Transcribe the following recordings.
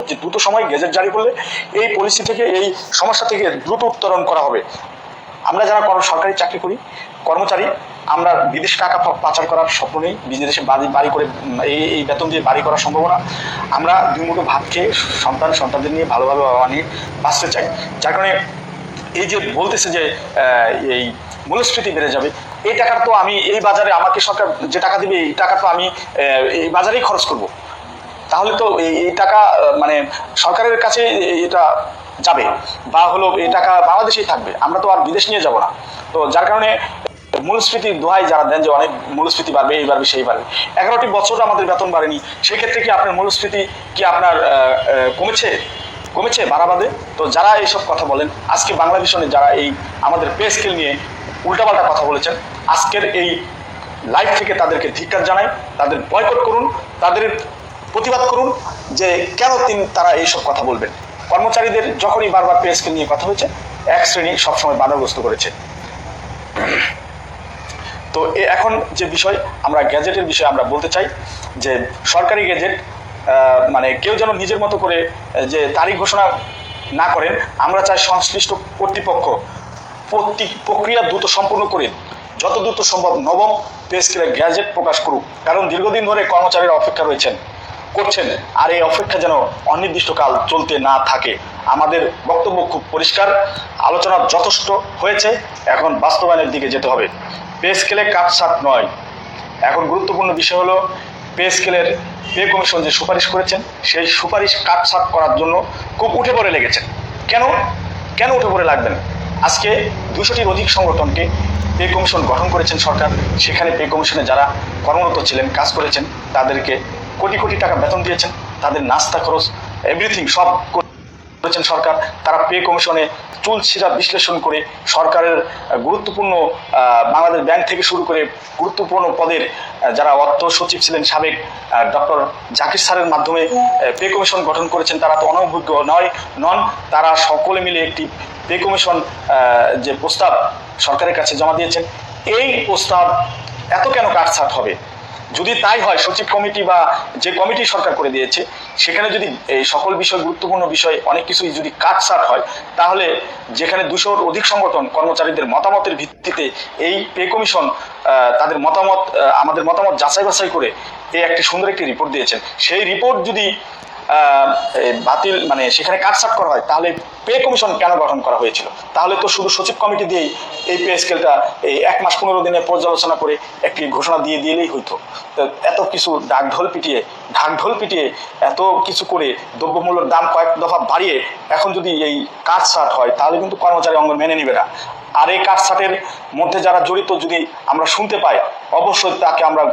যে দ্রুত সময় গেজেট জারি করলে এই পলিসি থেকে, এই সমস্যা থেকে দ্রুত উত্তরণ করা হবে। আমরা যারা সরকারি চাকরি করি, কর্মচারী, আমরা বিদেশে টাকা পাচার করার স্বপ্ন নেই, বিদেশে বাড়ি করে এই বেতন দিয়ে বাড়ি করার সম্ভাবনা। আমরা দুই মুঠো ভাত খেয়ে সন্তানদের নিয়ে ভালোভাবে বাবা নিয়ে বাঁচতে চাই। যার কারণে এই যে বলতেছে যে এই মূল্যস্ফীতি বেড়ে যাবে, এই টাকা তো আমি এই বাজারে আমাকে সরকার যে টাকা দিবে, এই টাকা তো আমি এই বাজারেই খরচ করব। তাহলে তো এই টাকা মানে সরকারের কাছে এটা যাবে, বা হলো এই টাকা বাংলাদেশেই থাকবে, আমরা তো আর বিদেশ নিয়ে যাব না। তো যার কারণে মূল্যস্ফীতির দোহাই যারা দেন যে অনেক মূল্যস্ফীতি বাড়বে, এই বাড়বে সেই বাড়বে, 11টি বছর আমাদের বেতন বাড়েনি, সেক্ষেত্রে কি আপনার মূল্যস্ফীতি কি আপনার কমেছে বাড়াবাদে? তো যারা এইসব কথা বলেন, আজকে বাংলা ভিশনে যারা এই আমাদের পে স্কেল নিয়ে উল্টাপাল্টা কথা বলেছেন, আজকের এই লাইভ থেকে তাদেরকে ধিক্কার জানাই, তাদের বয়কট করুন, তাদের প্রতিবাদ করুন যে কেন তারা এইসব কথা বলবেন। কর্মচারীদের যখনই বারবার পে স্কেল নিয়ে কথা হয়েছে, এক শ্রেণী সবসময় বাধাগ্রস্ত করেছে। তো এখন যে বিষয়, আমরা গ্যাজেটের বিষয়ে আমরা বলতে চাই যে সরকারি গ্যাজেট মানে কেউ যেন নিজের মতো করে যে তারিখ ঘোষণা না করেন। আমরা চাই সংশ্লিষ্ট কর্তৃপক্ষ প্রক্রিয়া দ্রুত সম্পূর্ণ করে যত দ্রুত সম্ভব নবম পে স্কেলের গ্যাজেট প্রকাশ করুক, কারণ দীর্ঘদিন ধরে কর্মচারীরা অপেক্ষা করছেন, আর এই অপেক্ষা যেন অনির্দিষ্টকাল চলতে না থাকে। আমাদের বক্তব্য খুব পরিষ্কার, আলোচনা যথেষ্ট হয়েছে, এখন বাস্তবায়নের দিকে যেতে হবে। পে স্কেলে কাটছাঁট নয়, এখন গুরুত্বপূর্ণ বিষয় হলো পে স্কেলের পে কমিশন যে সুপারিশ করেছেন, সেই সুপারিশ কাটছাঁট করার জন্য খুব উঠে পড়ে লেগেছেন। কেন উঠে পড়ে লাগবেন? আজকে 200টির অধিক সংগঠনকে পে কমিশন গঠন করেছেন সরকার, সেখানে পে কমিশনে যারা কর্মরত ছিলেন, কাজ করেছেন, তাদেরকে কোটি কোটি টাকা বেতন দিয়েছেন, তাদের নাস্তা খরচ এভরিথিং সব করেছেন সরকার। তারা পে কমিশনে চুলছিরা বিশ্লেষণ করে সরকারের গুরুত্বপূর্ণ বাংলাদেশ ব্যাংক থেকে শুরু করে গুরুত্বপূর্ণ পদের যারা অর্থ সচিব ছিলেন সাবেক ডক্টর জাকির স্যারের মাধ্যমে পে কমিশন গঠন করেছেন। তারা তো অনভিজ্ঞ নন, তারা সকলে মিলে একটি পে কমিশন যে প্রস্তাব সরকারের কাছে জমা দিয়েছেন। এই প্রস্তাব এত কেন কাটছাঁট হবে? যদি তাই হয়, সচিব কমিটি বা যে কমিটি সরকার করে দিয়েছে, সেখানে যদি এই সকল বিষয়, গুরুত্বপূর্ণ বিষয় অনেক কিছুই যদি কাটছাঁট হয়, তাহলে যেখানে 200-র অধিক সংগঠন কর্মচারীদের মতামতের ভিত্তিতে এই পে কমিশন তাদের মতামত, আমাদের মতামত যাচাই বাছাই করে এই একটি সুন্দর একটি রিপোর্ট দিয়েছেন, সেই রিপোর্ট যদি বাতিল মানে সেখানে কাটছাঁট করা হয়, তাহলে পে কমিশন কেন গঠন করা হয়েছিল? তাহলে তো শুধু সচিব কমিটি দিয়েই এই পে স্কেলটা এই 1 মাস 15 দিনে পর্যালোচনা করে একটি ঘোষণা দিয়ে দিলেই হইতো। এত কিছু ঢাকঢোল পিটিয়ে এত কিছু করে দ্রব্যমূল্যের দাম কয়েক দফা বাড়িয়ে এখন যদি এই কাটছাঁট হয়, তাহলে কিন্তু কর্মচারী অঙ্গ মেনে নেবে না। আর এই কাটছাঁটের মধ্যে যারা জড়িত যদি আমরা শুনতে পাই, অবশ্যই তাকে আমরা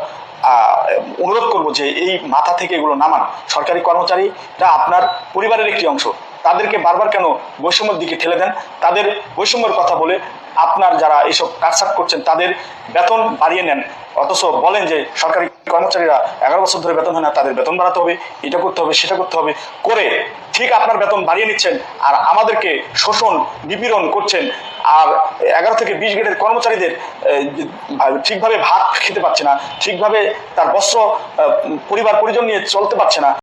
অনুরোধ করব যে এই মাথা থেকে এগুলো নামান। সরকারি কর্মচারীরা আপনার পরিবারের একটি অংশ, তাদেরকে বারবার কেন বৈষম্যের দিকে ঠেলে দেন? তাদের বৈষম্যের কথা বলে আপনার যারা এইসব কাটছাঁট করছেন তাদের বেতন বাড়িয়ে নেন, অথচ বলেন যে সরকারি কর্মচারীরা 11 বছর ধরে বেতন হয় না, তাদের বেতন বাড়াতে হবে, এটা করতে হবে, সেটা করতে হবে করে ঠিক আপনার বেতন বাড়িয়ে নিচ্ছেন, আর আমাদেরকে শোষণ নিপীড়ন করছেন। আর 11 থেকে 20 গ্রেডের কর্মচারীদের ঠিকভাবে ভাত খেতে পারছে না, ঠিকভাবে তার বস্ত্র পরিবার পরিজন নিয়ে চলতে পারছে না।